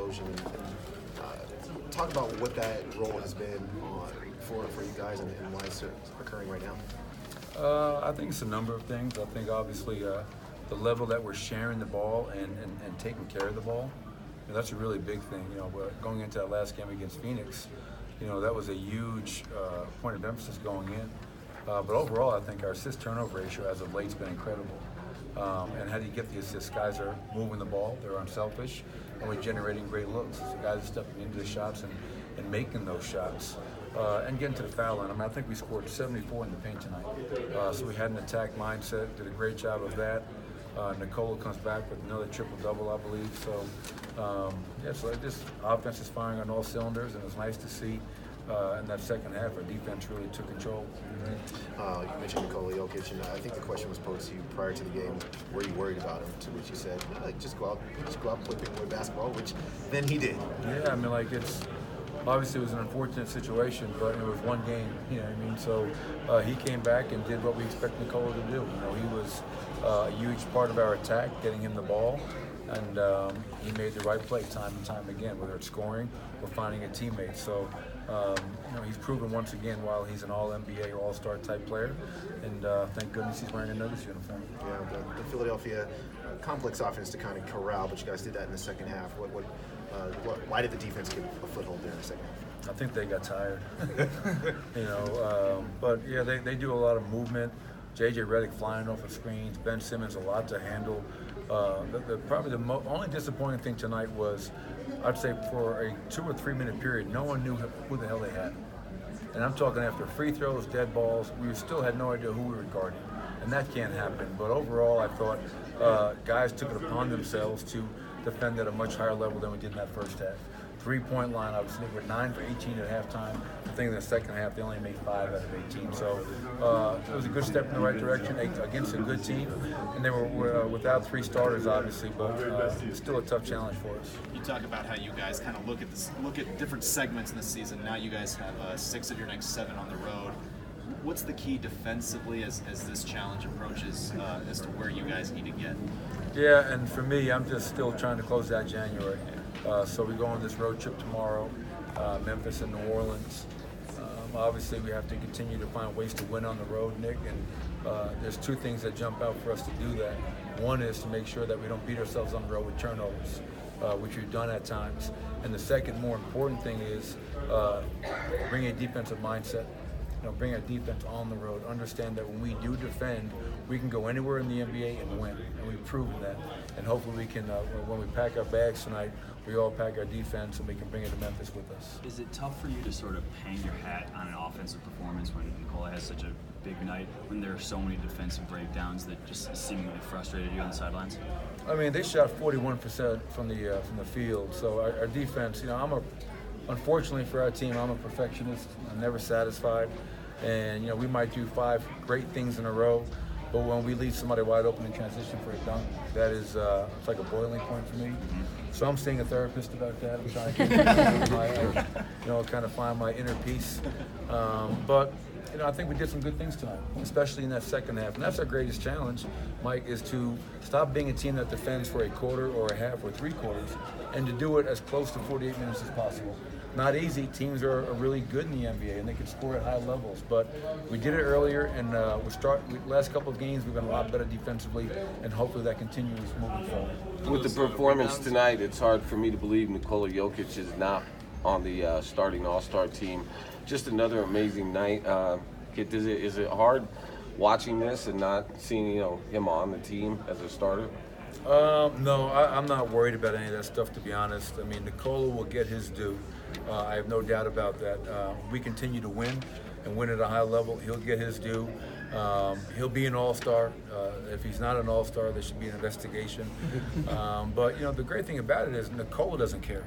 explosion. Talk about what that role has been for you guys and why it's occurring right now. I think it's a number of things. I think obviously the level that we're sharing the ball and taking care of the ball, that's a really big thing. Going into that last game against Phoenix, that was a huge point of emphasis going in. But overall, I think our assist turnover ratio as of late has been incredible. And how do you get the assists? Guys are moving the ball, they're unselfish, and we're generating great looks. So guys are stepping into the shots and making those shots. And getting to the foul line. I think we scored 74 in the paint tonight. So we had an attack mindset, did a great job of that. Nikola comes back with another triple-double, I believe. So, so this offense is firing on all cylinders, and it's nice to see in that second half our defense really took control. You mentioned Nikola Jokic, and I think the question was posed to you prior to the game, were you worried about him? To which you said, no, just go out and play big boy basketball, which then he did. Yeah, obviously it was an unfortunate situation, but it was one game, So he came back and did what we expect Nikola to do. He was a huge part of our attack, getting him the ball, and he made the right play time and time again, whether it's scoring or finding a teammate. So, he's proven once again while he's an All-NBA or All-Star type player, and thank goodness he's wearing a Nuggets uniform. Yeah, the Philadelphia complex offense to kind of corral, but you guys did that in the second half. Why did the defense get a foothold there in the second half? I think they got tired. But yeah, they do a lot of movement. J.J. Redick flying off of screens. Ben Simmons a lot to handle. Probably the only disappointing thing tonight was, I'd say for a 2 or 3 minute period, no one knew who the hell they had. And I'm talking after free throws, dead balls, we still had no idea who we were guarding. And that can't happen. But overall, I thought guys took it upon themselves to defend at a much higher level than we did in that first half. 3-point line, obviously, we're 9 for 18 at halftime. I think in the second half, they only made 5 out of 18. So it was a good step in the right direction against a good team. And they were without 3 starters, obviously, but it's still a tough challenge for us. You talk about how you guys kind of look at different segments in the season. Now you guys have 6 of your next 7 on the road. What's the key defensively as this challenge approaches as to where you guys need to get? Yeah, and for me, I'm just still trying to close out January. So we go on this road trip tomorrow, Memphis and New Orleans. Obviously, we have to continue to find ways to win on the road, Nick, and there's 2 things that jump out for us to do that. One is to make sure that we don't beat ourselves on the road with turnovers, which we've done at times. And the second more important thing is bring a defensive mindset. Bring our defense on the road. Understand that when we do defend, we can go anywhere in the NBA and win, and we've proven that. And hopefully we can, when we pack our bags tonight, we all pack our defense and we can bring it to Memphis with us. Is it tough for you to sort of hang your hat on an offensive performance when Nikola has such a big night, when there are so many defensive breakdowns that just seemingly frustrated you on the sidelines? They shot 41% from the field, so our defense, unfortunately for our team, I'm a perfectionist. I'm never satisfied. And, we might do 5 great things in a row, but when we leave somebody wide open in transition for a dunk, that is it's like a boiling point for me. So I'm seeing a therapist about that. I'm trying to kind of find my inner peace. But I think we did some good things tonight, especially in that second half. And that's our greatest challenge, Mike, is to stop being a team that defends for a quarter or a half or 3 quarters and to do it as close to 48 minutes as possible. Not easy. Teams are really good in the NBA and they can score at high levels. But we did it earlier, and last couple of games we've been a lot better defensively, and hopefully that continues moving forward. With the performance tonight, it's hard for me to believe Nikola Jokic is not on the starting All-Star team. Just another amazing night. Is it hard watching this and not seeing him on the team as a starter? No, I'm not worried about any of that stuff, to be honest. Nikola will get his due. I have no doubt about that. We continue to win and win at a high level. He'll get his due. He'll be an all-star. If he's not an all-star, there should be an investigation. But the great thing about it is Nikola doesn't care.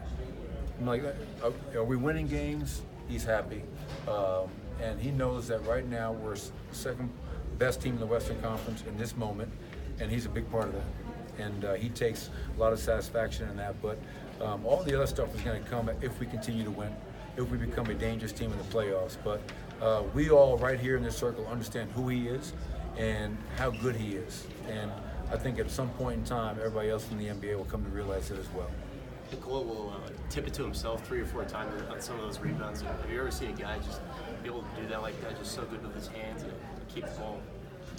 Are we winning games? He's happy. And he knows that right now we're second best team in the Western Conference in this moment, and he's a big part of that. And he takes a lot of satisfaction in that. But all the other stuff is going to come if we continue to win, if we become a dangerous team in the playoffs. But we all right here in this circle understand who he is and how good he is. And I think at some point in time, everybody else in the NBA will come to realize it as well. Nicole will tip it to himself 3 or 4 times on some of those rebounds. Have you ever seen a guy just be able to do that like that, just so good with his hands and keep the ball?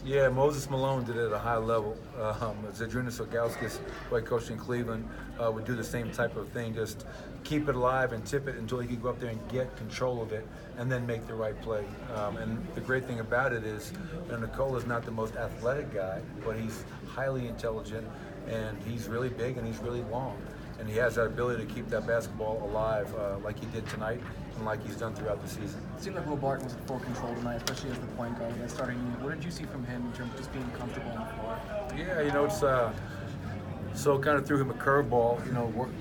Yeah, Moses Malone did it at a high level. Zadrunas Ilgauskas, who I coached in Cleveland, would do the same type of thing, just keep it alive and tip it until he could go up there and get control of it and then make the right play. And the great thing about it is, Nicole is not the most athletic guy, but he's highly intelligent, and he's really big and he's really long. And he has that ability to keep that basketball alive like he did tonight and like he's done throughout the season. It seemed like Will Barton was in full control tonight, especially as the point guard in that starting unit. What did you see from him in terms of just being comfortable on the floor? Yeah, it's so kind of threw him a curveball.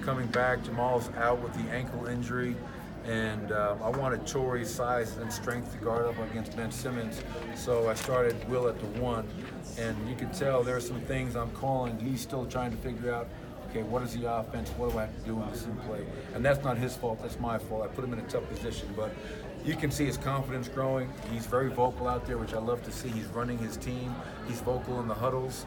Coming back, Jamal's out with the ankle injury, and I wanted Tori's size and strength to guard up against Ben Simmons, so I started Will at the 1, and you could tell there are some things I'm calling. He's still trying to figure out, okay, what is the offense? What do I have to do in this play? And that's not his fault, that's my fault. I put him in a tough position, but you can see his confidence growing. He's very vocal out there, which I love to see. He's running his team. He's vocal in the huddles.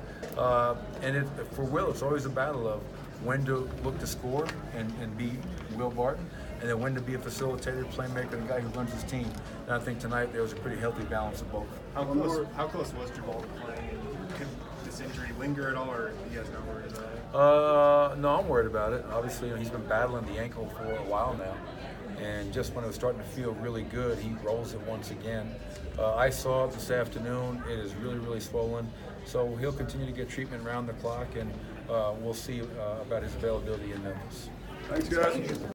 And for Will, it's always a battle of when to look to score and be Will Barton, and then when to be a facilitator, playmaker, the guy who runs his team. And I think tonight there was a pretty healthy balance of both. How close was Jamal to playing? And could this injury linger at all, or are you guys not worried about it? No, I'm worried about it. Obviously, he's been battling the ankle for a while now. And just when it was starting to feel really good, he rolls it once again. I saw it this afternoon. It is really, really swollen. So he'll continue to get treatment around the clock, and we'll see about his availability in Memphis. Thanks, guys.